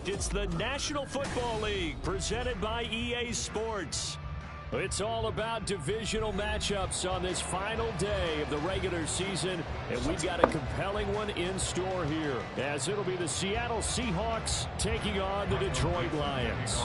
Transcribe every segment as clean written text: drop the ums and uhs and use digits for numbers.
It's the National Football League presented by EA Sports. It's all about divisional matchups on this final day of the regular season, and we've got a compelling one in store here, as it'll be the Seattle Seahawks taking on the Detroit Lions.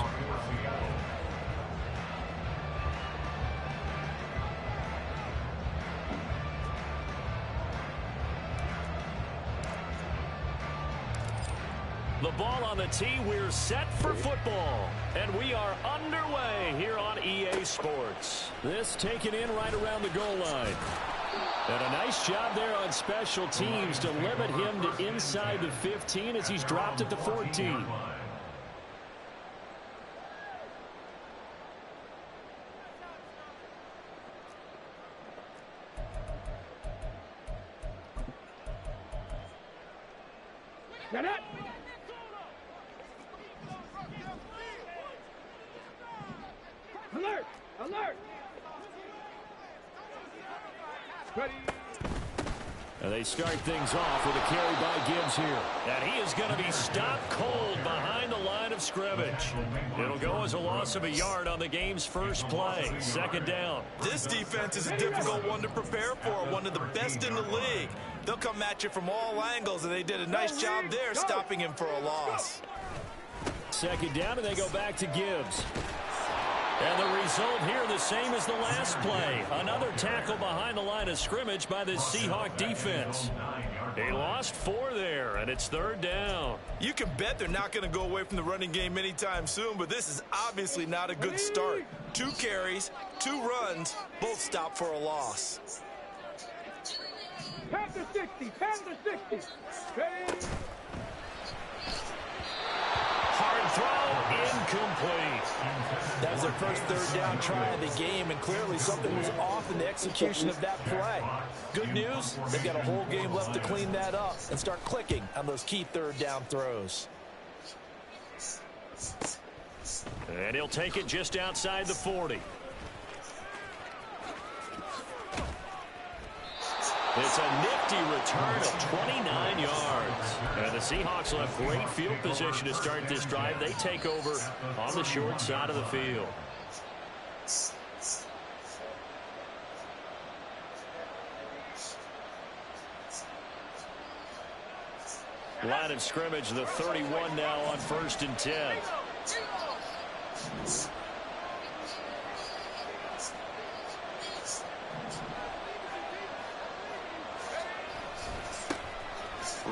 The ball on the tee, we're set for football. And we are underway here on EA Sports. This taken in right around the goal line. And a nice job there on special teams to limit him to inside the 15 as he's dropped at the 14. Get it! Alert! Alert! Ready. And they start things off with a carry by Gibbs here. And he is going to be stopped cold behind the line of scrimmage. It'll go as a loss of a yard on the game's first play. Second down. This defense is a difficult one to prepare for, one of the best in the league. They'll come at you from all angles, and they did a nice job there stopping him for a loss. Second down, and they go back to Gibbs. And the result here the same as the last play. Another tackle behind the line of scrimmage by the Seahawk defense. They lost 4 there, and it's third down. You can bet they're not going to go away from the running game anytime soon, but this is obviously not a good start. 2 carries, 2 runs, both stopped for a loss. Pound to 60, pound to 60. Ready. Hard throw, incomplete. That was their first third down try of the game, and clearly something was off in the execution of that play. Good news, they've got a whole game left to clean that up and start clicking on those key third down throws. And he'll take it just outside the 40. It's a nifty return of 29 yards. And the Seahawks will have great field position to start this drive. They take over on the short side of the field. Line of scrimmage, the 31 now on 1st and 10.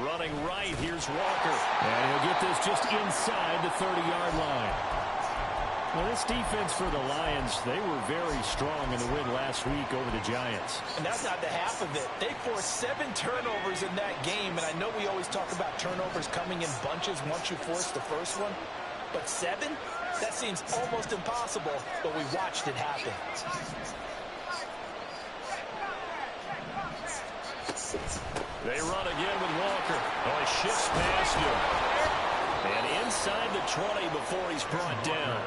Running right, here's Walker. And he'll get this just inside the 30-yard line. Well, this defense for the Lions, they were very strong in the win last week over the Giants. And that's not the half of it. They forced 7 turnovers in that game, and I know we always talk about turnovers coming in bunches once you force the first one. But 7? That seems almost impossible, but we watched it happen. They run again with Walker. Oh, he shifts past him. And inside the 20 before he's brought down.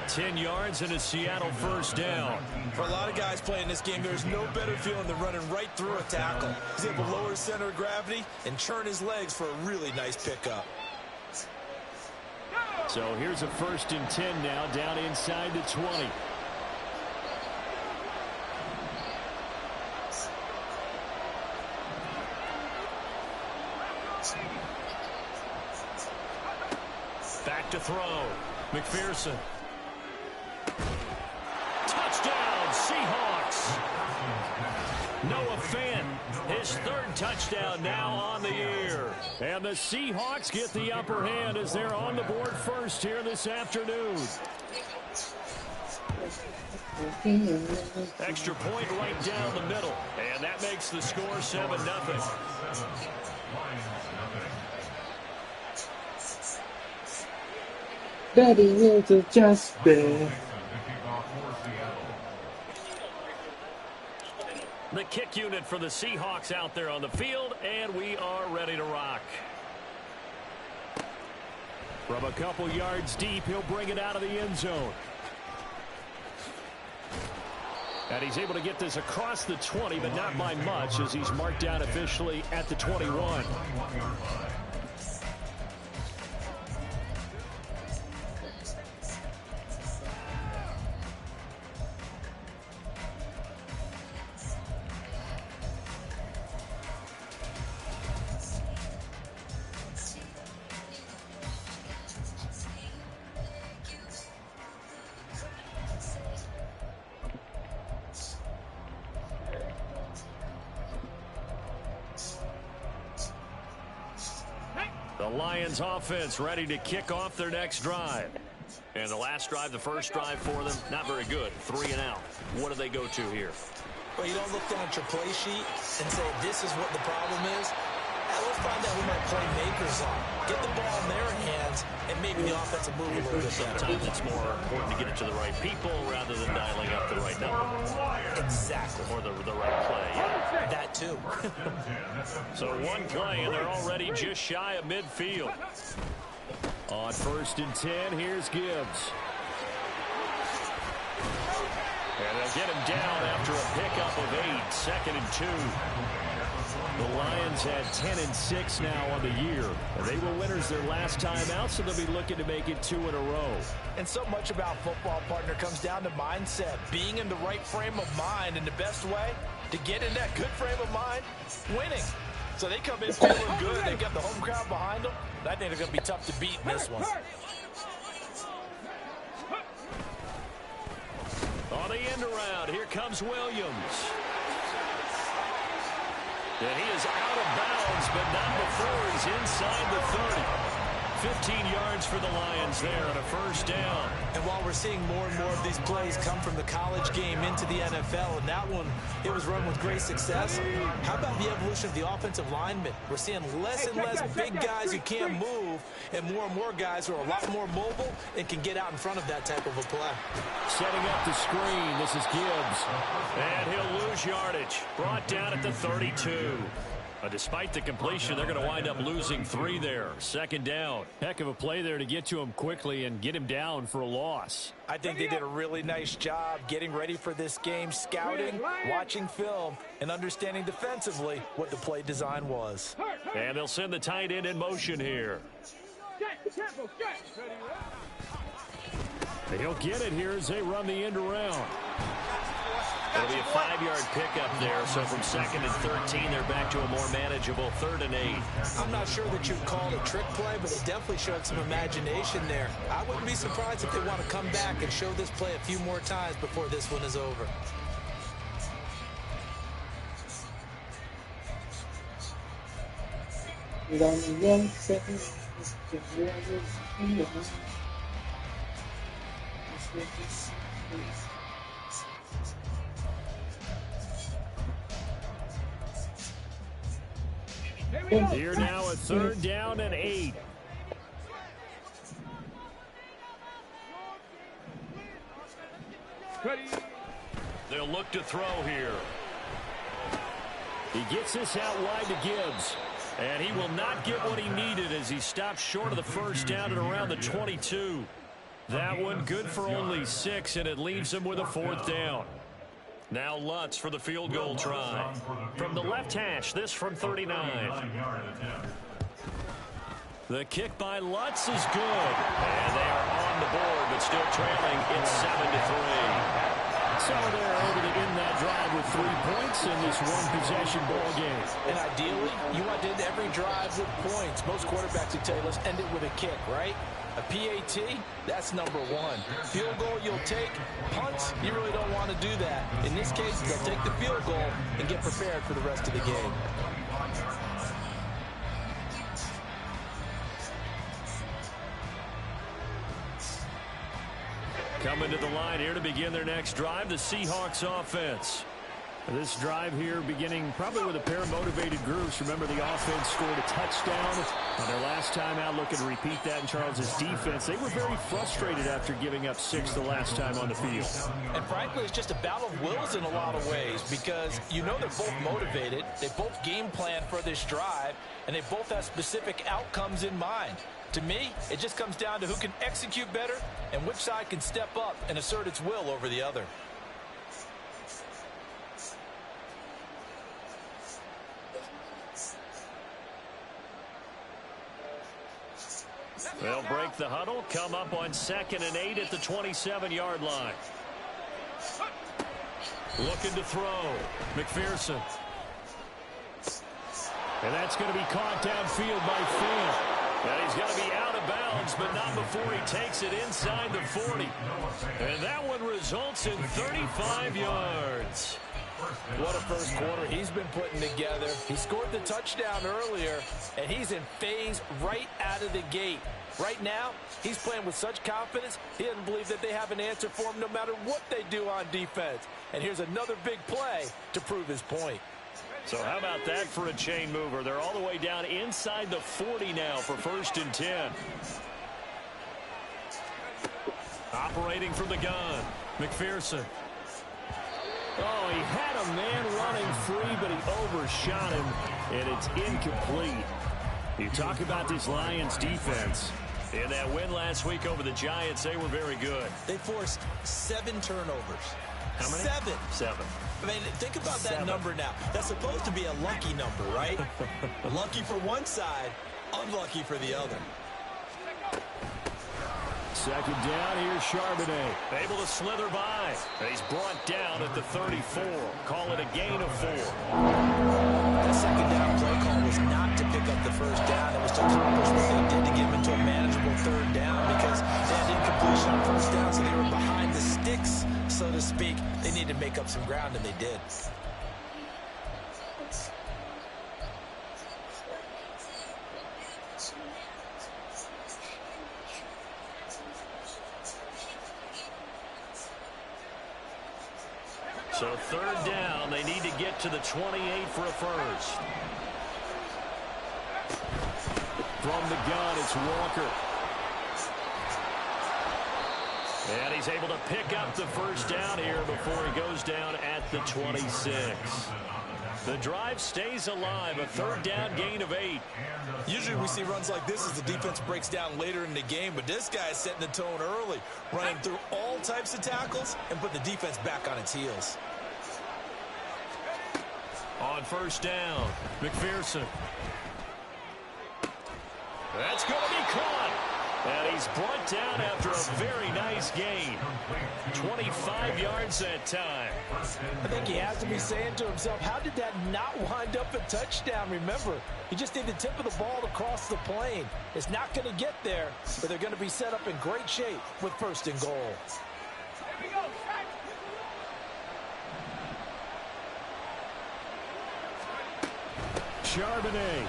10 yards and a Seattle first down. For a lot of guys playing this game, there's no better feeling than running right through a tackle. He's able to lower his center of gravity and churn his legs for a really nice pickup. So here's a 1st and 10 now, down inside the 20. Back to throw. McPherson. Touchdown, Seahawks. Noah Fant, his 3rd touchdown now on the year. And the Seahawks get the upper hand as they're on the board first here this afternoon. Extra point right down the middle. And that makes the score 7-0. Daddy is just there. The kick unit for the Seahawks out there on the field, and we are ready to rock. From a couple yards deep, he'll bring it out of the end zone. And he's able to get this across the 20, but not by much, as he's marked down officially at the 21. The Lions offense ready to kick off their next drive. And the last drive, the first drive for them, not very good. 3 and out. What do they go to here? Well, you don't look down at your play sheet and say, this is what the problem is. Let's find out who my playmakers are. Get the ball in their hands, and maybe the offensive move a little bit better. Sometimes it's more important to get it to the right people rather than dialing up the right number. Exactly. Or the right play. Yeah. That too. So one play, and they're already just shy of midfield. On 1st and 10, here's Gibbs. And they'll get him down after a pickup of 8. 2nd and 2. The Lions had 10-6 now on the year. They were winners their last time out, so they'll be looking to make it 2 in a row. And so much about football, partner, comes down to mindset. Being in the right frame of mind, and the best way to get in that good frame of mind, winning. So they come in feeling good. They got the home crowd behind them. I think they're going to be tough to beat in this one. On the end around, here comes Williams. And he is out of bounds, but not before he's inside the 30. 15 yards for the Lions there on a first down. And while we're seeing more and more of these plays come from the college game into the NFL, and that one, it was run with great success, how about the evolution of the offensive linemen? We're seeing less and less big guys who can't move, and more guys who are a lot more mobile and can get out in front of that type of a play. Setting up the screen, this is Gibbs. And he'll lose yardage. Brought down at the 32. Despite the completion, they're going to wind up losing 3 there. 2nd down. Heck of a play there to get to him quickly and get him down for a loss. I think they did a really nice job getting ready for this game, scouting, watching film, and understanding defensively what the play design was. And they'll send the tight end in motion here. He'll get it here as they run the end around. It'll be a 5-yard pickup there, so from 2nd and 13, they're back to a more manageable 3rd and 8. I'm not sure that you'd call it a trick play, but it definitely showed some imagination there. I wouldn't be surprised if they want to come back and show this play a few more times before this one is over. Here now a 3rd down and 8. They'll look to throw here. He gets this out wide to Gibbs. And he will not get what he needed as he stops short of the first down at around the 22. That one good for only 6, and it leaves him with a 4th down. Now Lutz for the field goal try. From the left hash, this from 39. The kick by Lutz is good. And they are on the board, but still trailing. It's 7-3. So they're able to end that drive with 3 points in this one-possession ball game. And ideally, you want to end every drive with points. Most quarterbacks would tell you, let's end it with a kick, right? A PAT, that's number 1. Field goal you'll take. Punts, you really don't want to do that. In this case, they'll take the field goal and get prepared for the rest of the game. Coming to the line here to begin their next drive, the Seahawks offense. This drive here beginning probably with a pair of motivated groups. Remember, the offense scored a touchdown on their last time out. Looking to repeat that in Charles' defense. They were very frustrated after giving up 6 the last time on the field. And frankly, it's just a battle of wills in a lot of ways because you know they're both motivated. They both game plan for this drive, and they both have specific outcomes in mind. To me, it just comes down to who can execute better and which side can step up and assert its will over the other. They'll break the huddle, come up on 2nd and 8 at the 27-yard line. Looking to throw. McPherson. And that's going to be caught downfield by Fant. And he's going to be out of bounds, but not before he takes it inside the 40. And that one results in 35 yards. What a first quarter he's been putting together. He scored the touchdown earlier, and he's in phase right out of the gate. Right now, he's playing with such confidence, he doesn't believe that they have an answer for him no matter what they do on defense. And here's another big play to prove his point. So how about that for a chain mover? They're all the way down inside the 40 now for 1st and 10. Operating from the gun, McPherson. Oh, he had a man running free, but he overshot him, and it's incomplete. You talk about this Lions defense. In that win last week over the Giants, they were very good. They forced 7 turnovers. How many? 7. 7. I mean, think about that number now. That's supposed to be a lucky number, right? Lucky for one side, unlucky for the other. 2nd down, here's Charbonnet. Able to slither by. He's brought down at the 34. Call it a gain of 4. The 2nd down play call was not to pick up the 1st down. It was to accomplish what they did to get him into a manageable 3rd down because they had incompletion on 1st down, so they were behind the sticks, so to speak. They needed to make up some ground, and they did. So 3rd down, they need to get to the 28 for a first. From the gun, it's Walker. And he's able to pick up the 1st down here before he goes down at the 26. The drive stays alive, a 3rd down gain of 8. Usually we see runs like this as the defense breaks down later in the game, but this guy is setting the tone early, running through all types of tackles and put the defense back on its heels. On 1st down, McPherson. That's going to be caught. And he's brought down after a very nice gain. 25 yards that time. I think he has to be saying to himself, how did that not wind up a touchdown? Remember, he just need the tip of the ball to cross the plane. It's not going to get there, but they're going to be set up in great shape with 1st and goal. Here we go. Charbonnet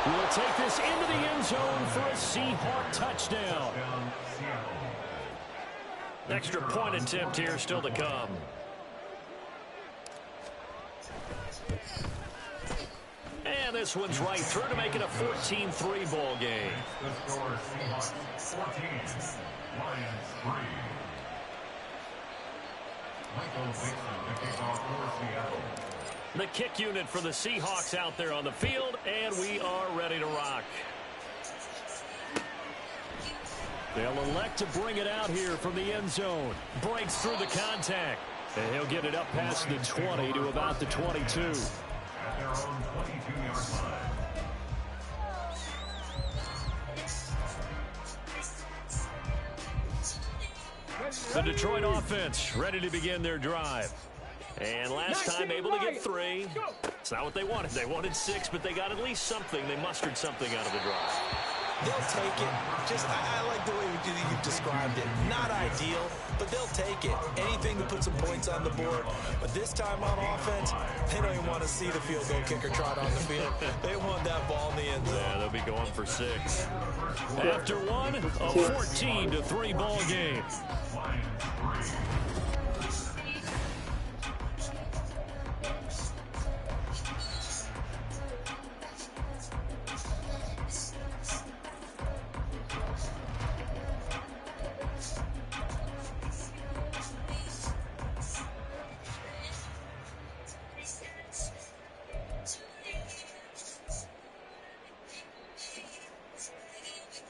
will take this into the end zone for a Seahawk touchdown. Extra point attempt here still to come. And this one's right through to make it a 14-3 ball game. The score is Seahawks 14, Lions 3. Michael Dixon, the kickoff for Seattle. The kick unit for the Seahawks out there on the field, and we are ready to rock. They'll elect to bring it out here from the end zone. Breaks through the contact. And he'll get it up past the 20 to about the 22. At their own 22-yard line. The Detroit offense ready to begin their drive. And last time able to get 3. It's not what they wanted. They wanted 6, but they got at least something. They mustered something out of the drive. They'll take it. Just, I like the way you've described it. Not ideal, but they'll take it. Anything to put some points on the board. But this time on offense, they don't even want to see the field goal kicker trot on the field. They want that ball in the end zone. Yeah, they'll be going for 6. After one, a 14-3 ball game.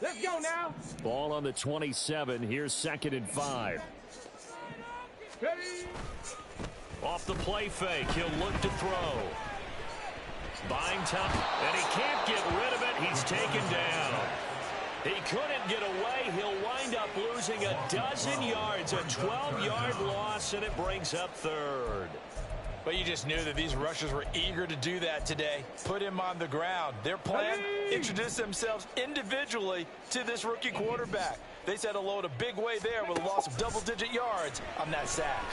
Let's go now. Ball on the 27. Here's 2nd and 5. Ready. Off the play fake. He'll look to throw. Buying time. And he can't get rid of it. He's taken down. He couldn't get away. He'll wind up losing a dozen yards. A 12-yard loss, and it brings up 3rd. But you just knew that these rushers were eager to do that today. Put him on the ground. Their plan, introduce themselves individually to this rookie quarterback. They said hello in a big way there with a loss of double-digit yards on that sack.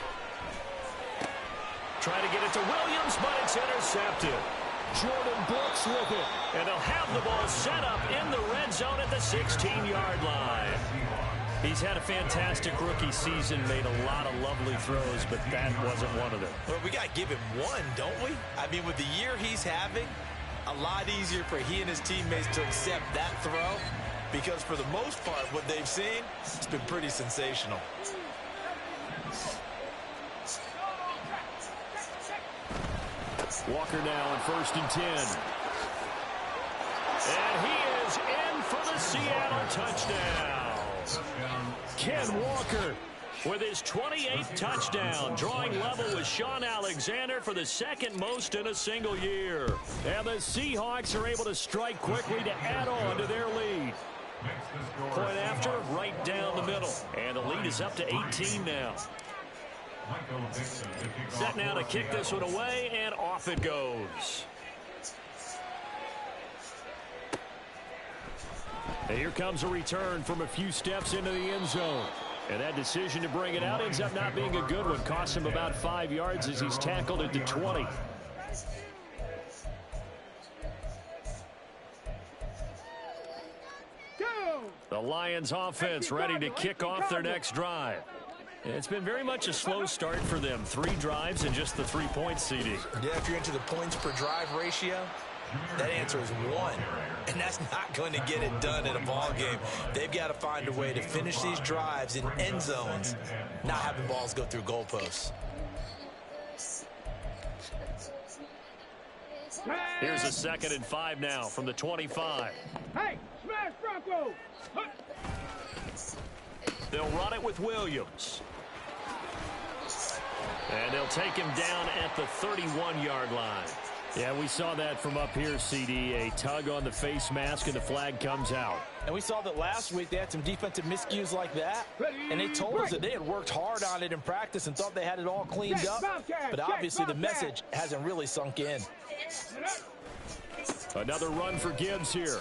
Trying to get it to Williams, but it's intercepted. Jordan Brooks with it. And they'll have the ball set up in the red zone at the 16-yard line. He's had a fantastic rookie season, made a lot of lovely throws, but that wasn't one of them. Well, we got to give him one, don't we? I mean, with the year he's having, a lot easier for he and his teammates to accept that throw, because for the most part, what they've seen, it's been pretty sensational. Walker now on 1st and 10. And he is in for the Seattle touchdown. Ken Walker with his 28th touchdown, drawing level with Sean Alexander for the second most in a single year. And the Seahawks are able to strike quickly to add on to their lead. Point after, right down the middle. And the lead is up to 18 now. Set now to kick this one away, and off it goes. And here comes a return from a few steps into the end zone. And that decision to bring it out ends up not being a good one. Costs him about 5 yards as he's tackled at the 20. The Lions offense ready to kick off their next drive. It's been very much a slow start for them. 3 drives and just the 3 points, CD. Yeah, if you're into the points per drive ratio, that answer is 1. And that's not going to get it done in a ball game. They've got to find a way to finish these drives in end zones, not having balls go through goalposts. Here's a 2nd and 5 now from the 25. Hey, smash Bronco! They'll run it with Williams. And they'll take him down at the 31-yard line. Yeah, we saw that from up here, CD. A tug on the face mask, and the flag comes out. And we saw that last week they had some defensive miscues like that. And they told us that they had worked hard on it in practice and thought they had it all cleaned up. But obviously the message hasn't really sunk in. Another run for Gibbs here.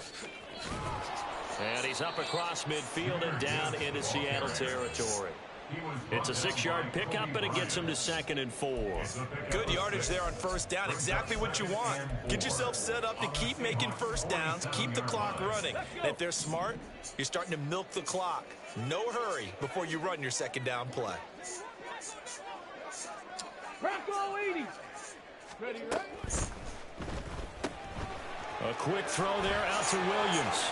And he's up across midfield and down into Seattle territory. It's a 6-yard pickup, but it gets him to 2nd and 4. Good yardage there on 1st down. Exactly what you want. Get yourself set up to keep making 1st downs, keep the clock running. And if they're smart, you're starting to milk the clock. No hurry before you run your 2nd down play. Bronco 80. Ready, right? A quick throw there out to Williams.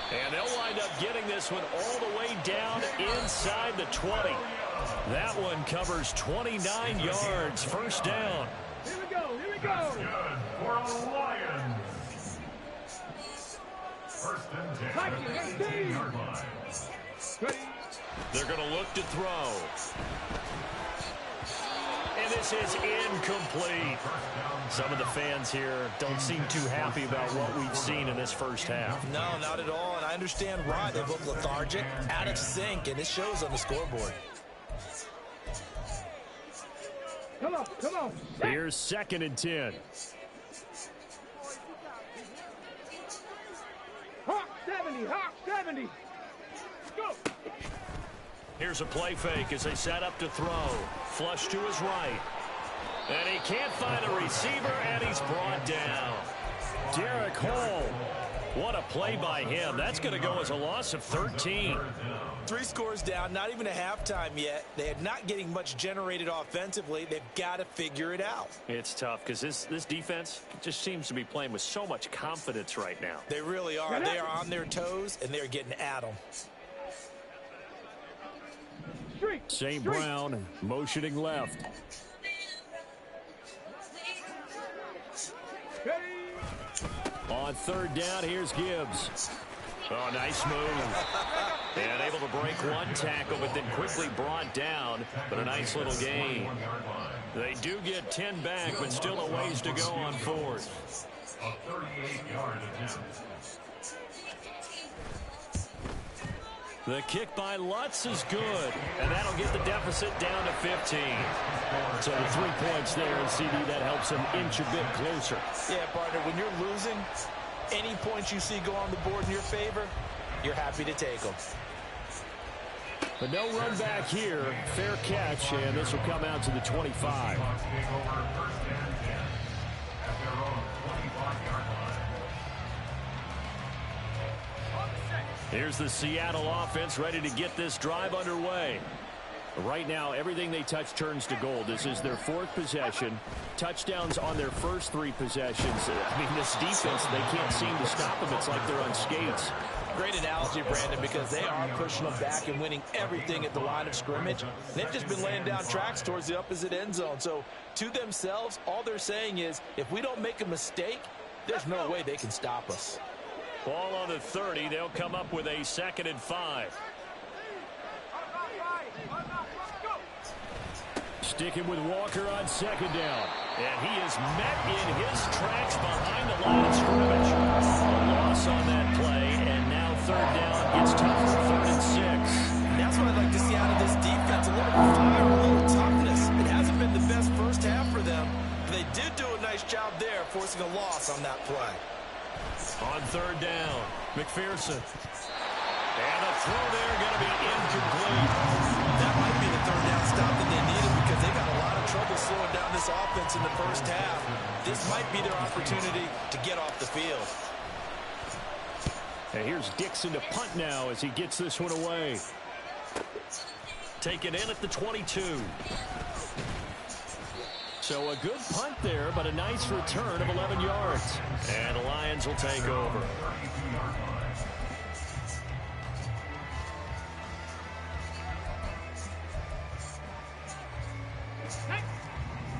And they'll wind up getting this one all the way down inside the 20. That one covers 29 yards. 1st down. Here we go, here we go. Good for the Lions. 1st and 10 at the 18-yard line. Ready. They're going to look to throw. And this is incomplete. Some of the fans here don't seem too happy about what we've seen in this 1st half. No, not at all. And I understand why. They look lethargic, out of sync, and it shows on the scoreboard. Come on, come on. Here's 2nd and 10. Hawk 70, Hawk 70. Go. Here's a play fake as they set up to throw. Flush to his right. And he can't find a receiver, and he's brought down. Derek Hall. What a play by him. That's going to go as a loss of 13. 3 scores down, not even a halftime yet. They are not getting much generated offensively. They've got to figure it out. It's tough because this defense just seems to be playing with so much confidence right now. They really are. They are on their toes, and they're getting at them. St. Brown motioning left. On 3rd down, here's Gibbs. Oh, nice move. And able to break one tackle, but then quickly brought down. But a nice little gain. They do get 10 back, but still a ways to go on 4th. A 38-yard attempt. The kick by Lutz is good, and that'll get the deficit down to 15. So the 3 points there, and CD, that helps him inch a bit closer. Yeah, partner, when you're losing, any points you see go on the board in your favor, you're happy to take them. But no run back here. Fair catch, and this will come out to the 25. Here's the Seattle offense ready to get this drive underway. Right now, everything they touch turns to gold. This is their 4th possession. Touchdowns on their first 3 possessions. I mean, this defense, they can't seem to stop them. It's like they're on skates. Great analogy, Brandon, because they are pushing them back and winning everything at the line of scrimmage. They've just been laying down tracks towards the opposite end zone. So, to themselves, all they're saying is, if we don't make a mistake, there's no way they can stop us. Ball on the 30. They'll come up with a 2nd and 5. Sticking with Walker on 2nd down. And he is met in his tracks behind the line of scrimmage. A loss on that play, and now 3rd down gets tougher, 3rd and 6. And that's what I'd like to see out of this defense. A little fire, a little toughness. It hasn't been the best first half for them. But they did do a nice job there, forcing a loss on that play. On 3rd down, McPherson. And the throw there going to be incomplete. That might be the 3rd down stop that they needed because they got a lot of trouble slowing down this offense in the first half. This might be their opportunity to get off the field. And here's Dixon to punt now as he gets this one away. Taken in at the 22. So a good punt there, but a nice return of 11 yards. And the Lions will take over.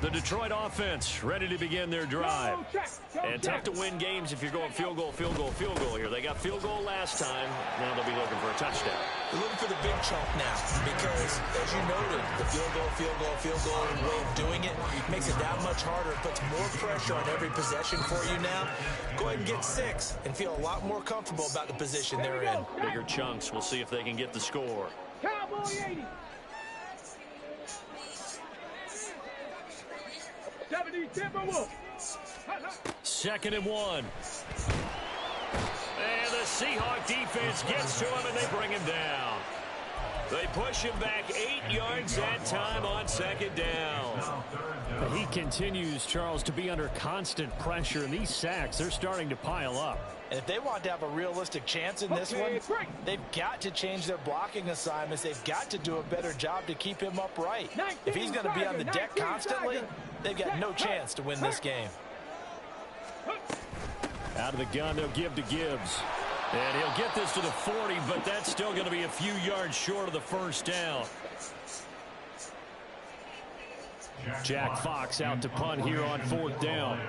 The Detroit offense ready to begin their drive. And tough to win games if you're going field goal, field goal, field goal here. They got field goal last time. Now they'll be looking for a touchdown. They're looking for the big chunk now because, as you noted, the field goal way of doing it makes it that much harder. It puts more pressure on every possession for you now. Go ahead and get 6 and feel a lot more comfortable about the position they're in. Bigger chunks. We'll see if they can get the score. Cowboy 80. 70 Timberwolves. 2nd and 1. And the Seahawk defense gets to him, and they bring him down. They push him back 8 yards that time on 2nd down. He continues, Charles, to be under constant pressure, and these sacks, they're starting to pile up. And if they want to have a realistic chance in this one, they've got to change their blocking assignments. They've got to do a better job to keep him upright. If he's going to be on the deck constantly, they've got no chance to win this game. Out of the gun, they'll give to Gibbs. And he'll get this to the 40, but that's still going to be a few yards short of the first down. Jack Fox out to punt here on 4th down.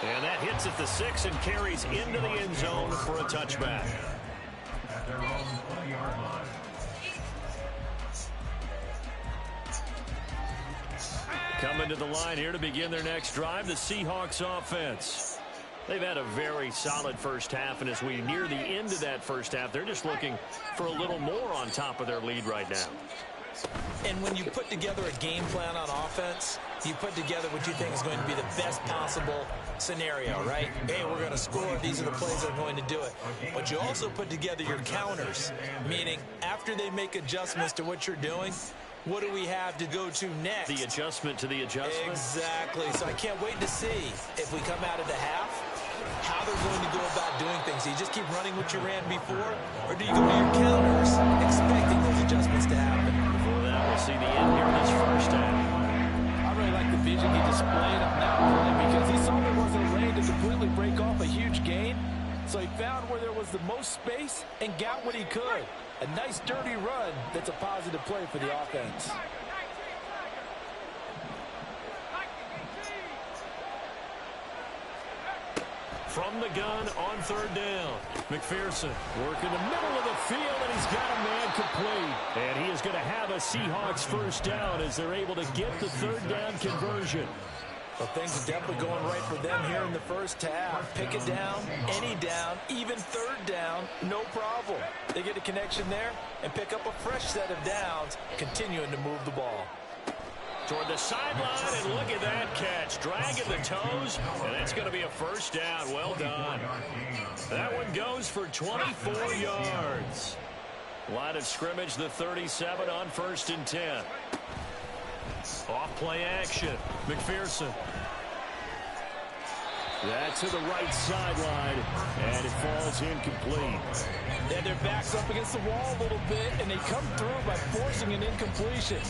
And that hits at the 6 and carries into the end zone for a touchback. At their own 20-yard line. Coming to the line here to begin their next drive, the Seahawks offense. They've had a very solid first half, and as we near the end of that first half, they're just looking for a little more on top of their lead right now. And when you put together a game plan on offense, you put together what you think is going to be the best possible scenario, right? Hey, we're going to score. These are the plays that are going to do it. But you also put together your counters, meaning after they make adjustments to what you're doing, what do we have to go to next? The adjustment to the adjustment? Exactly. So I can't wait to see if we come out of the half, how they're going to go about doing things. Do you just keep running what you ran before, or do you go to your counters expecting those adjustments to happen? Before that, we'll see the end here in this first half. I really like the vision he displayed on that play because he saw there wasn't a lane to completely break off a huge gain. So he found where there was the most space and got what he could. A nice dirty run that's a positive play for the offense. From the gun on 3rd down, McPherson working the middle of the field, and he's got a man complete. And he is going to have a Seahawks first down as they're able to get the 3rd down conversion. Well, things are definitely going right for them here in the first half. Pick it down, any down, even third down, no problem. They get a connection there and pick up a fresh set of downs, continuing to move the ball. Toward the sideline, and look at that catch. Dragging the toes, and that's going to be a first down. Well done. That one goes for 24 yards. Line of scrimmage, the 37 on 1st and 10. Off play action. McPherson. That's to the right sideline, and it falls incomplete. Yeah, their back's up against the wall a little bit, and they come through by forcing an incompletion.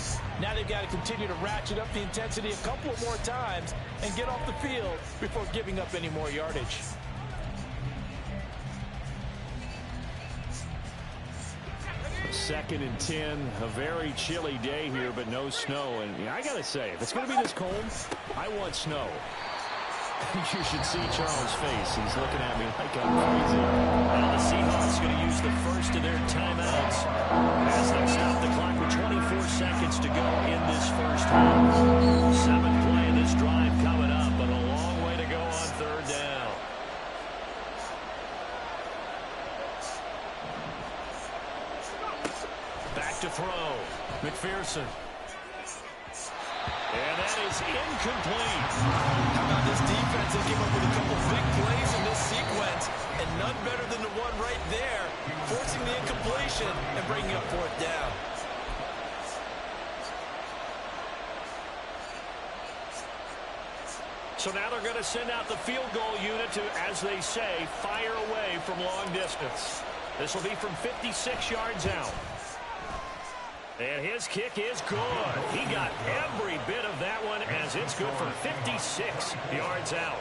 Now they've got to continue to ratchet up the intensity a couple of more times and get off the field before giving up any more yardage. Second and 10, a very chilly day here, but no snow. And yeah, I got to say, if it's going to be this cold, I want snow. You should see Charles' face. He's looking at me like I'm crazy. Now the Seahawks going to use the first of their timeouts as they stop the clock with 24 seconds to go in this first half. 7th play of this drive coming up, but a long way to go on 3rd down. Back to throw. McPherson. And that is incomplete. How about this defense? They came up with a couple big plays in this sequence, and none better than the one right there, forcing the incompletion and bringing up 4th down. So now they're going to send out the field goal unit to, as they say, fire away from long distance. This will be from 56 yards out. And his kick is good. He got every bit of that one as it's good for 56 yards out.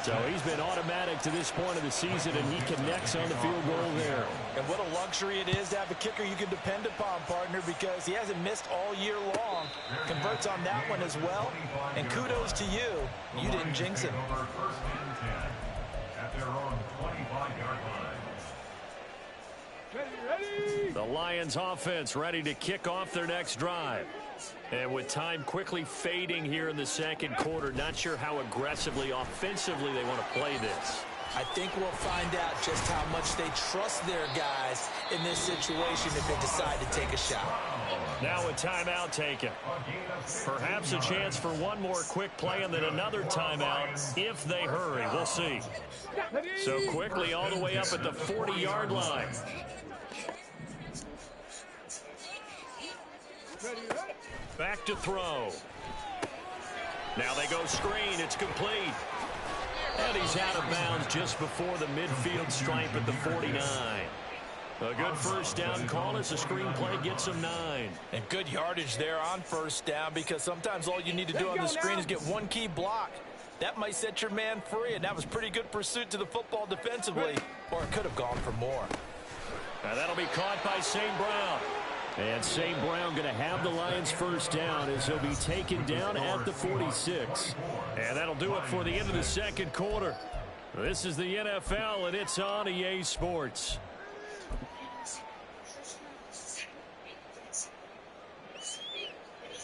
So he's been automatic to this point of the season, and he connects on the field goal there. And what a luxury it is to have a kicker you can depend upon, partner, because he hasn't missed all year long. Converts on that one as well. And kudos to you. You didn't jinx him. At their own 25-yard line. The Lions offense ready to kick off their next drive. And with time quickly fading here in the second quarter, not sure how aggressively, offensively they want to play this. I think we'll find out just how much they trust their guys in this situation if they decide to take a shot. Now a timeout taken. Perhaps a chance for one more quick play and then another timeout if they hurry. We'll see. So quickly all the way up at the 40-yard line. Back to throw. Now they go screen. It's complete. And he's out of bounds just before the midfield stripe at the 49. A good first down call as the screen play gets him 9. And good yardage there on first down, because sometimes all you need to do on the screen is get one key block. That might set your man free, and that was pretty good pursuit to the football defensively, or it could have gone for more. Now that'll be caught by St. Brown. And St. Brown going to have the Lions first down as he'll be taken down at the 46. And that'll do it for the end of the second quarter. This is the NFL, and it's on EA Sports.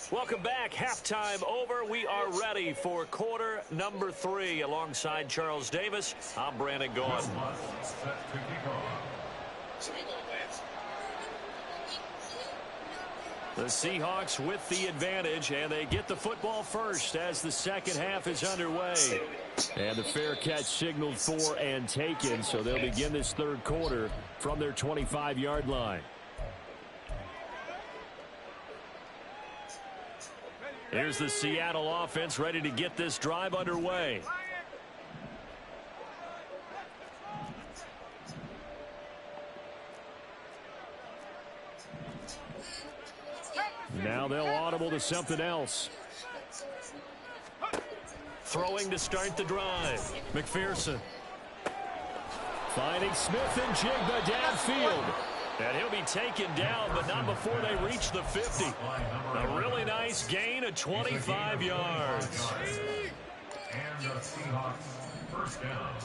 Welcome back. Halftime over. We are ready for quarter number 3. Alongside Charles Davis, I'm Brandon Gaughan. The Seahawks with the advantage, and they get the football first as the second half is underway. And the fair catch signaled for and taken, so they'll begin this third quarter from their 25-yard line. Here's the Seattle offense ready to get this drive underway. Now they'll audible to something else. Throwing to start the drive. McPherson. Finding Smith and Jigba downfield. And he'll be taken down, but not before they reach the 50. A really nice gain of 25 yards. And the Seahawks first down.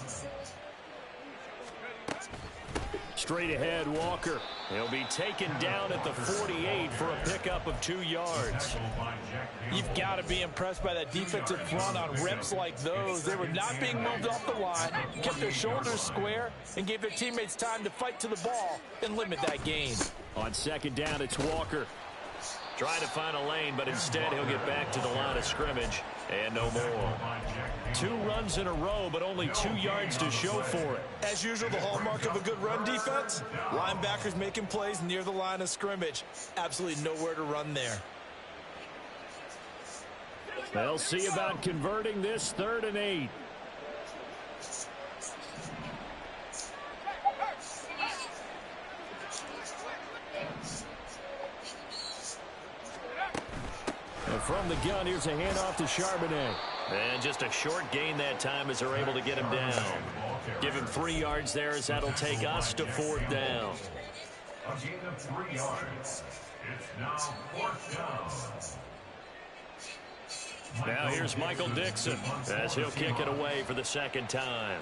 Straight ahead, Walker. He'll be taken down at the 48 for a pickup of 2 yards. You've got to be impressed by that defensive front on reps like those. They were not being moved off the line, kept their shoulders square, and gave their teammates time to fight to the ball and limit that gain. On second down, it's Walker. Trying to find a lane, but instead he'll get back to the line of scrimmage and no more. 2 runs in a row, but only 2 yards to show for it. As usual, the hallmark of a good run defense, linebackers making plays near the line of scrimmage. Absolutely nowhere to run there. They'll see about converting this 3rd and 8. And from the gun, here's a handoff to Charbonnet. And just a short gain that time as they're able to get him down. Give him 3 yards there as that'll take us to 4th down. A gain of 3 yards. It's now 4th down. Now here's Michael Dixon as he'll kick it away for the 2nd time.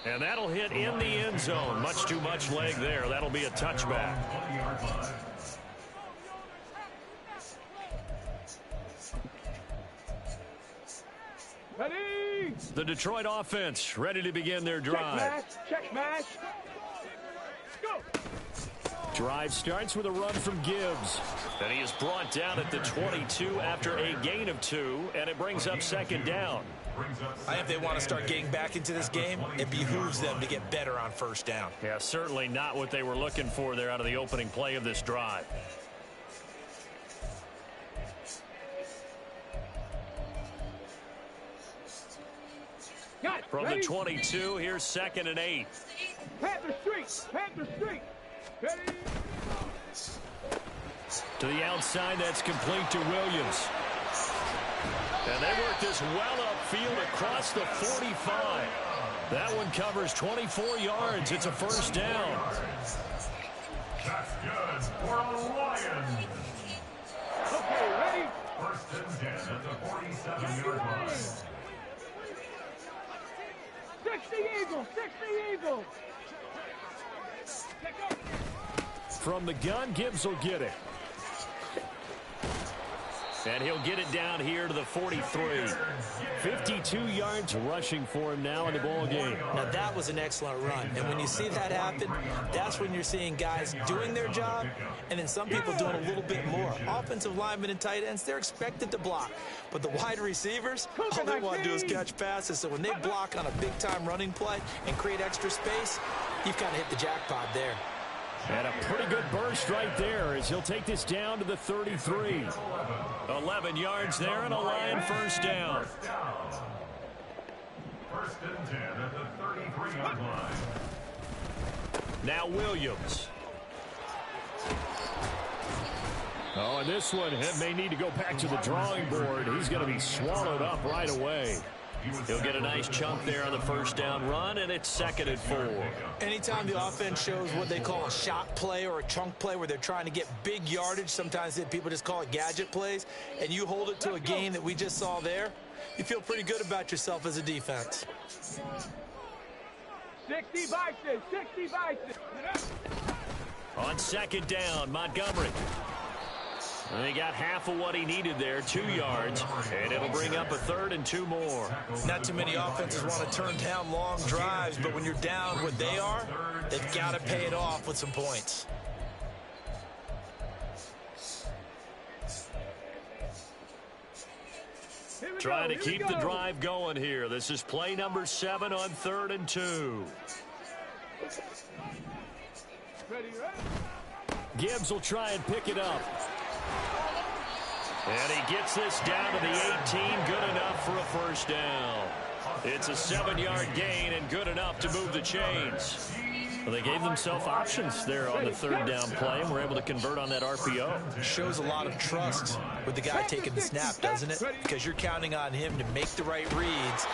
And that'll hit in the end zone. Much too much leg there. That'll be a touchback. Ready? The Detroit offense ready to begin their drive. Check match. Go. Drive starts with a run from Gibbs. And he is brought down at the 22 after a gain of 2, and it brings up 2nd down. I think if they want to start getting back into this game, it behooves them to get better on 1st down. Yeah, certainly not what they were looking for there out of the opening play of this drive. From the 22, here's 2nd and 8. Panther Street. Panther Street. Ready? To the outside, that's complete to Williams. And they work this well upfield across the 45. That one covers 24 yards. It's a 1st down. That's good for the Lions. Okay, ready? 1st and 10 at the 47-yard line. 60 Eagles. 60 Eagles. From the gun, Gibbs will get it. And he'll get it down here to the 43. 52 yards rushing for him now in the ball game. Now, that was an excellent run. And when you see that happen, that's when you're seeing guys doing their job and then some people doing a little bit more. Offensive linemen and tight ends, they're expected to block. But the wide receivers, all they want to do is catch passes. So when they block on a big-time running play and create extra space, you've kind of hit the jackpot there. And a pretty good burst right there as he'll take this down to the 33. 11 yards there and a Lion 1st down. 1st and 10 at the 33-yard line. Now Williams. Oh, and this one may need to go back to the drawing board. He's going to be swallowed up right away. He'll get a nice chunk there on the 1st down run, and it's 2nd and 4. Anytime the offense shows what they call a shot play or a chunk play where they're trying to get big yardage, sometimes people just call it gadget plays, and you hold it to a gain that we just saw there, you feel pretty good about yourself as a defense. 60 Bison. 60 Bison. On 2nd down, Montgomery. And he got half of what he needed there, 2 yards, and it'll bring up a 3rd and 2 more. Not too many offenses want to turn down long drives, but when you're down what they are, they've got to pay it off with some points. Trying to keep the drive going here. This is play number 7 on 3rd and 2. Gibbs will try and pick it up. And he gets this down to the 18, good enough for a 1st down. It's a 7-yard gain and good enough to move the chains. Well, they gave themselves options there on the 3rd down play and were able to convert on that RPO. Shows a lot of trust with the guy taking the snap, doesn't it? Because you're counting on him to make the right reads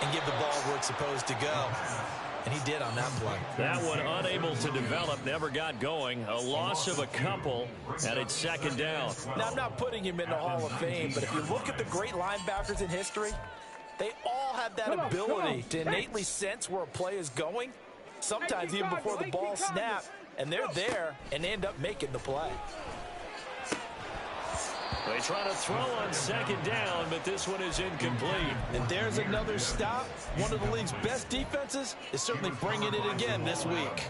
and give the ball where it's supposed to go. And he did on that play. That one unable to develop, never got going. A loss of a couple, and it's second down. Now, I'm not putting him in the Hall of Fame, but if you look at the great linebackers in history, they all have that ability to innately sense where a play is going, sometimes even before the ball snaps, and they're there and end up making the play. They try to throw on second down, but this one is incomplete. And there's another stop. One of the league's best defenses is certainly bringing it again this week.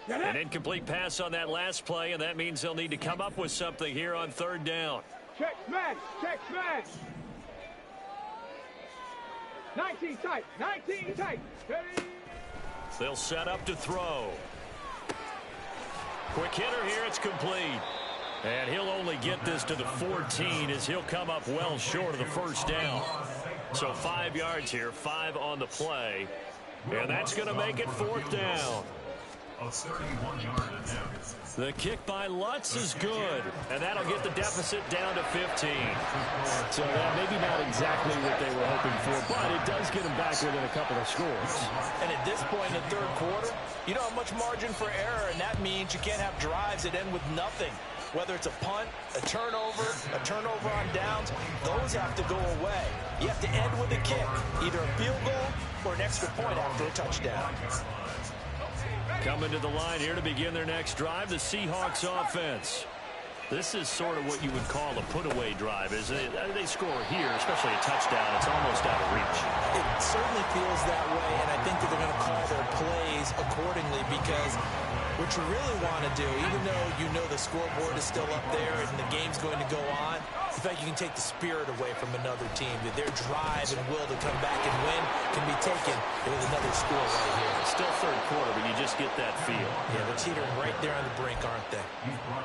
An incomplete pass on that last play, and that means they'll need to come up with something here on third down. Check smash, check smash. 19 tight, 19 tight. Ready? They'll set up to throw. Quick hitter here, it's complete. And he'll only get this to the 14 as he'll come up well short of the first down. So 5 yards here, 5 on the play. And that's going to make it fourth down. A 31-yard attempt. The kick by Lutz is good, and that'll get the deficit down to 15. So maybe not exactly what they were hoping for, but it does get them back within a couple of scores. And at this point in the third quarter, you don't have much margin for error, and that means you can't have drives that end with nothing. Whether it's a punt, a turnover on downs, those have to go away. You have to end with a kick, either a field goal or an extra point after a touchdown. Coming to the line here to begin their next drive, the Seahawks offense. This is sort of what you would call a put-away drive, isn't it? They score here, especially a touchdown. It's almost out of reach. It certainly feels that way, and I think that they're going to call their plays accordingly because what you really want to do, even though you know the scoreboard is still up there and the game's going to go on, in fact, you can take the spirit away from another team. That their drive and will to come back and win can be taken with another score right here. Still third quarter, but you just get that feel. Yeah, they're teetering right there on the brink, aren't they?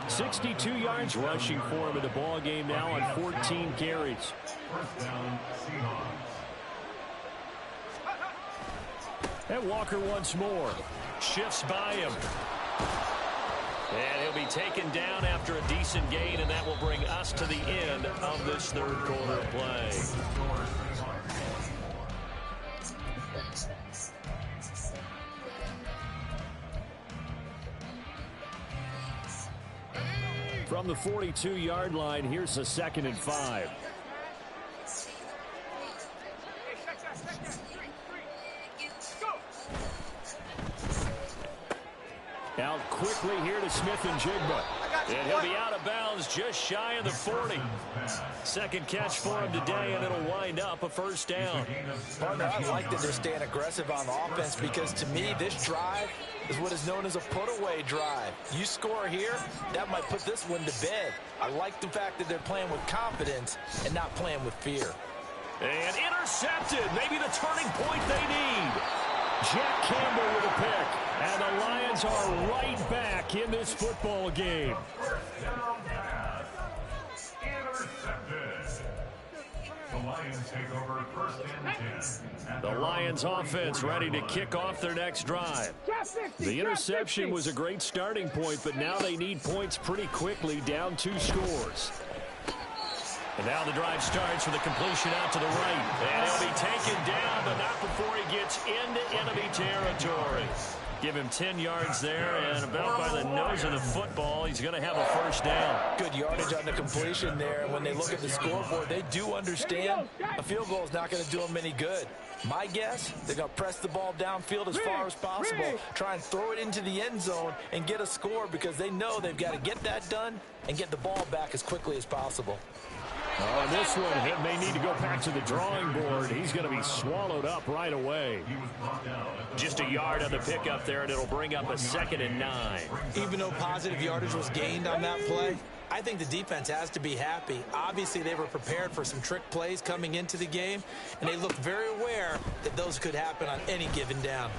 62 yards rushing for him in the ball game now on 14 carries. First down, Seahawks. And Walker once more. Shifts by him. And he'll be taken down after a decent gain, and that will bring us to the end of this third quarter play. From the 42-yard line, here's a 2nd and 5. Out quickly here to Smith-Njigba. And he'll be out of bounds just shy of the 40. Second catch for him today, and it'll wind up a first down. Partner, I like that they're staying aggressive on offense because to me, this drive is what is known as a put-away drive. You score here, that might put this one to bed. I like the fact that they're playing with confidence and not playing with fear. And intercepted. Maybe the turning point they need. Jack Campbell with a pick. And the Lions are right back in this football game. First down pass. Intercepted. The Lions take over first and 10. The Lions offense ready to kick off their next drive. The interception was a great starting point, but now they need points pretty quickly, down 2 scores. And now the drive starts with a completion out to the right. And he'll be taken down, but not before he gets into enemy territory. Give him 10 yards there, and about by the nose of the football, he's going to have a first down. Good yardage on the completion there. And when they look at the scoreboard, they do understand a field goal is not going to do them any good. My guess, they're going to press the ball downfield as far as possible, try and throw it into the end zone and get a score because they know they've got to get that done and get the ball back as quickly as possible. On this one, he may need to go back to the drawing board. He's going to be swallowed up right away. Just a yard on the pickup there, and it'll bring up a 2nd and 9. Even though positive yardage was gained on that play, I think the defense has to be happy. Obviously, they were prepared for some trick plays coming into the game, and they looked very aware that those could happen on any given down.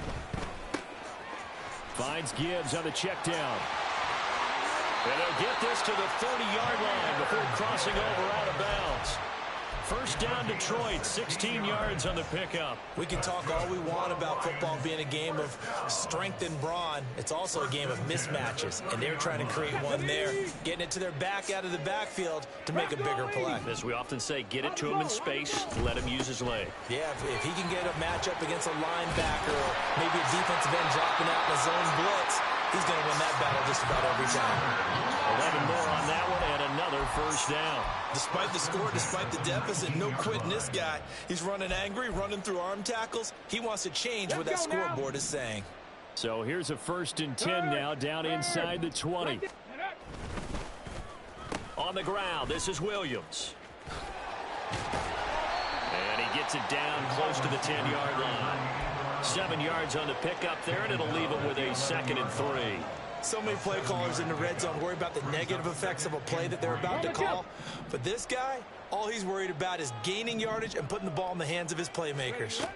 Finds Gibbs on the check down. And they'll get this to the 30-yard line before crossing over out of bounds. First down, Detroit, 16 yards on the pickup. We can talk all we want about football being a game of strength and brawn. It's also a game of mismatches, and they're trying to create one there, getting it to their back out of the backfield to make a bigger play. As we often say, get it to him in space, let him use his leg. Yeah, if he can get a matchup against a linebacker or maybe a defensive end dropping out in a zone blitz, he's going to win that battle just about every time. 11 more on that one and another first down. Despite the score, despite the deficit, no quitting this guy. He's running angry, running through arm tackles. He wants to change what that scoreboard is saying. So here's a 1st and 10 now, down inside the 20. On the ground, this is Williams. And he gets it down close to the 10-yard line. 7 yards on the pickup there, and it'll leave him with a 2nd and 3. So many play callers in the red zone worry about the negative effects of a play that they're about to call. But this guy, all he's worried about is gaining yardage and putting the ball in the hands of his playmakers.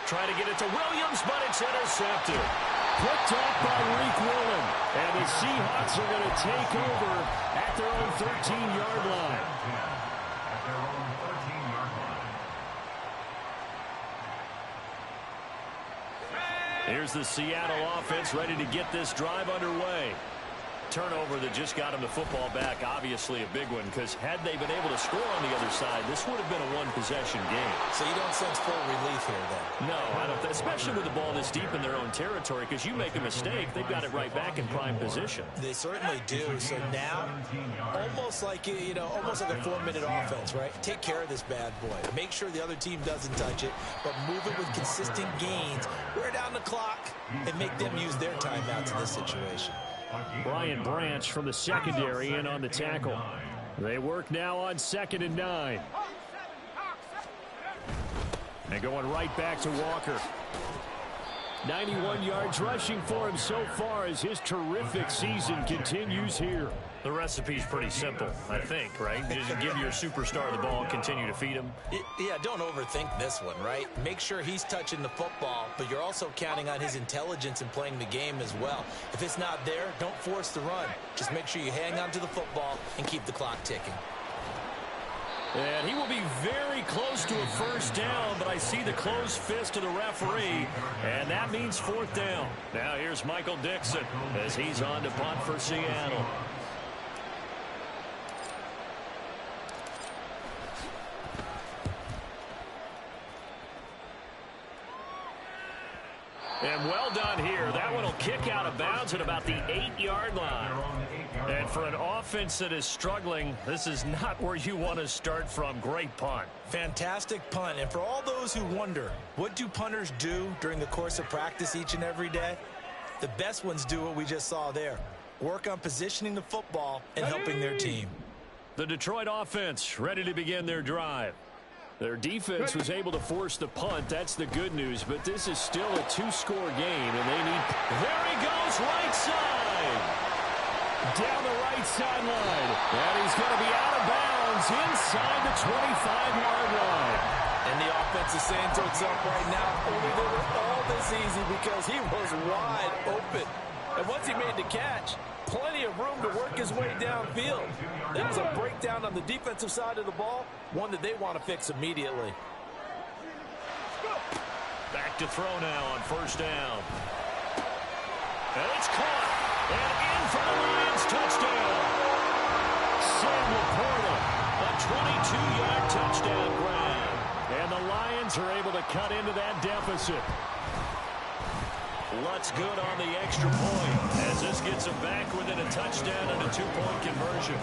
Trying to get it to Williams, but it's intercepted. Picked off by Reek Woolen. And the Seahawks are going to take over at their own 13-yard line. At their own 13-yard line. Here's the Seattle offense ready to get this drive underway. Turnover that just got him the football back, obviously a big one, because had they been able to score on the other side, this would have been a one-possession game. So you don't sense full relief here, then? No, I don't, especially with the ball this deep in their own territory, because you make a mistake, they've got it right back in prime position. They certainly do. So now, almost like almost like a 4-minute offense, right? Take care of this bad boy. Make sure the other team doesn't touch it, but move it with consistent gains. Wear down the clock and make them use their timeouts in this situation. Brian Branch from the secondary in on the tackle. They work now on 2nd and 9. And going right back to Walker. 91 yards rushing for him so far as his terrific season continues here. The recipe's pretty simple, I think, right? Just give your superstar the ball and continue to feed him. Yeah, don't overthink this one, right? Make sure he's touching the football, but you're also counting on his intelligence in playing the game as well. If it's not there, don't force the run. Just make sure you hang on to the football and keep the clock ticking. And he will be very close to a first down, but I see the closed fist of the referee, and that means 4th down. Now here's Michael Dixon as he's on to punt for Seattle. And well done here. That one will kick out of bounds at about the 8-yard line. And for an offense that is struggling, this is not where you want to start from. Great punt. Fantastic punt. And for all those who wonder, what do punters do during the course of practice each and every day? The best ones do what we just saw there. Work on positioning the football and helping their team. The Detroit offense ready to begin their drive. Their defense was able to force the punt. That's the good news. But this is still a 2-score game, and they need... There he goes, right side. Down the right sideline. And he's going to be out of bounds inside the 25-yard line. And the offense is saying to itself right now, only they were all this easy because he was wide open. And once he made the catch, plenty of room to work his way downfield. That was a breakdown on the defensive side of the ball, one that they want to fix immediately. Back to throw now on 1st down. And it's caught. And in for the Lions touchdown. Sam Laporta, a 22-yard touchdown grab. And the Lions are able to cut into that deficit. Lutz good on the extra point as this gets him back within a touchdown and a 2-point conversion.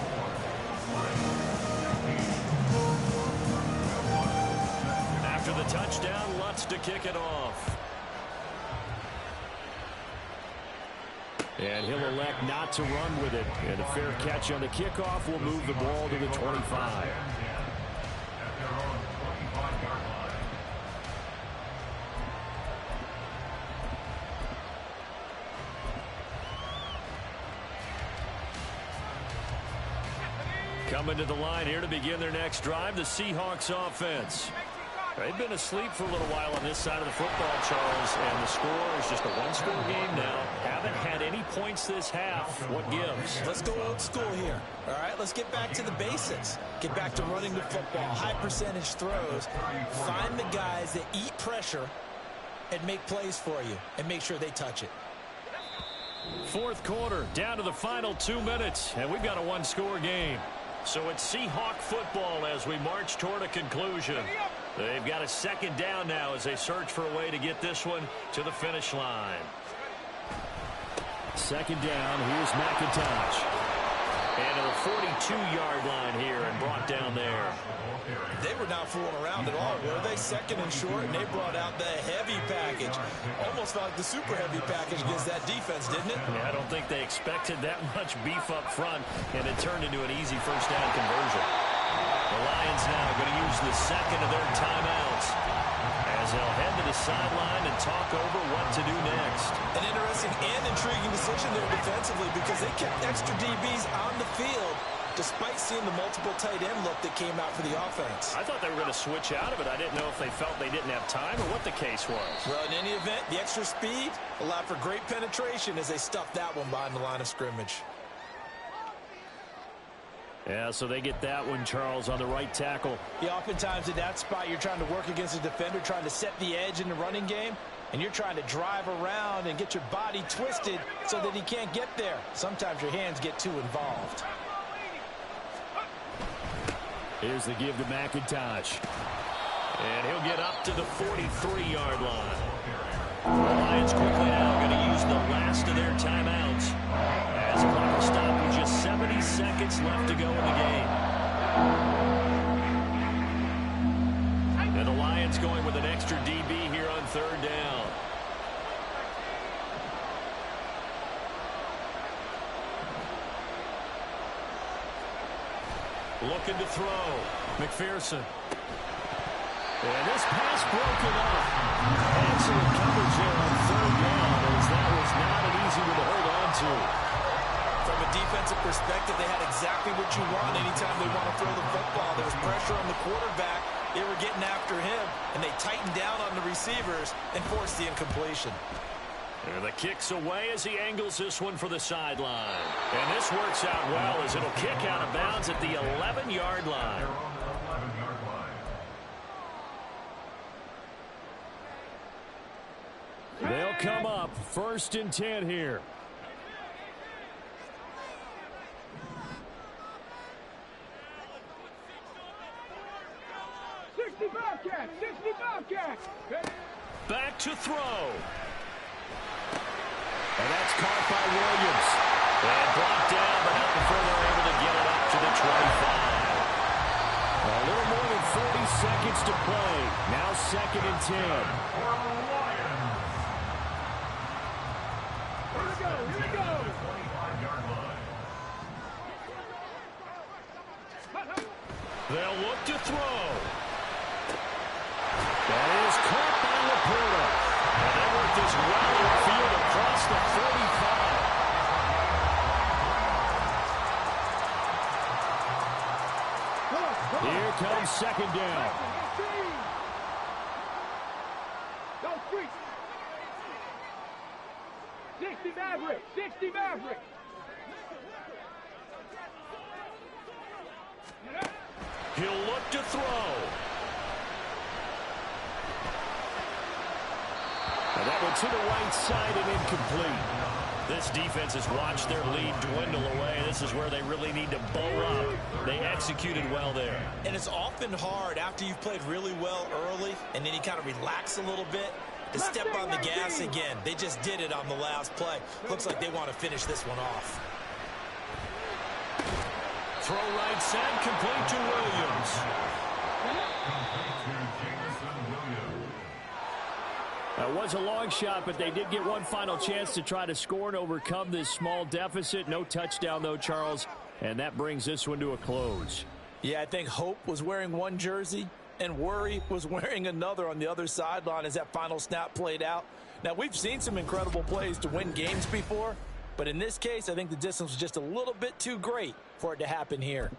After the touchdown, Lutz to kick it off. And he'll elect not to run with it. And a fair catch on the kickoff will move the ball to the 25. Coming to the line here to begin their next drive, the Seahawks offense. They've been asleep for a little while on this side of the football, Charles, and the score is just a 1-score game now. Have haven't had any points this half. What gives? Let's go old school here. All right, let's get back to the basics. Get back to running the football, high percentage throws. Find the guys that eat pressure and make plays for you and make sure they touch it. Fourth quarter, down to the final 2 minutes, and we've got a one-score game. So it's Seahawk football as we march toward a conclusion. They've got a second down now as they search for a way to get this one to the finish line. Second down, here's McIntosh. And to the 42-yard line here and brought down there. They were not fooling around at all, were they? Second and short, and they brought out the heavy package. Almost felt like the super heavy package against that defense, didn't it? Yeah, I don't think they expected that much beef up front, and it turned into an easy first down conversion. The Lions now going to use the second of their timeouts as they'll head to the sideline and talk over what to do next. An interesting and intriguing decision there defensively because they kept extra DBs on the field despite seeing the multiple tight end look that came out for the offense. I thought they were going to switch out of it. I didn't know if they felt they didn't have time or what the case was. Well, in any event, the extra speed allowed for great penetration as they stuffed that one behind the line of scrimmage. Yeah, so they get that one, Charles, on the right tackle. Yeah, oftentimes in that spot, you're trying to work against a defender, trying to set the edge in the running game, and you're trying to drive around and get your body twisted so that he can't get there. Sometimes your hands get too involved. Here's the give to McIntosh. And he'll get up to the 43-yard line. The Lions quickly now going to use the last of their timeouts as the clock will stop with just 70 seconds left to go in the game. And the Lions going with an extra DB here on third down. Looking to throw. McPherson. And this pass broken up. Excellent coverage there on third down as that was not an easy one to hold on to. From a defensive perspective, they had exactly what you want anytime they want to throw the football. There was pressure on the quarterback. They were getting after him, and they tightened down on the receivers and forced the incompletion. And the kick's away as he angles this one for the sideline. And this works out well as it'll kick out of bounds at the 11-yard line. They'll come up 1st and 10 here. Back to throw. And that's caught by Williams. And blocked down, but not before they're able to get it up to the 25. A little more than 40 seconds to play. Now 2nd and 10. They'll look to throw. That is caught by Laporta. And they work this well in the field across the 45. Here comes 2nd down. Go street. 60 Maverick. 60 Maverick. He'll look to throw. And that one to the right side and incomplete. This defense has watched their lead dwindle away. This is where they really need to bow up. They executed well there. And it's often hard after you've played really well early and then you kind of relax a little bit to step on the gas again. They just did it on the last play. Looks like they want to finish this one off. Throw right side, complete to Williams. That was a long shot, but they did get one final chance to try to score and overcome this small deficit. No touchdown, though, Charles, and that brings this one to a close. Yeah, I think Hope was wearing one jersey and Worry was wearing another on the other sideline as that final snap played out. Now, we've seen some incredible plays to win games before, but in this case, I think the distance was just a little bit too great for it to happen here.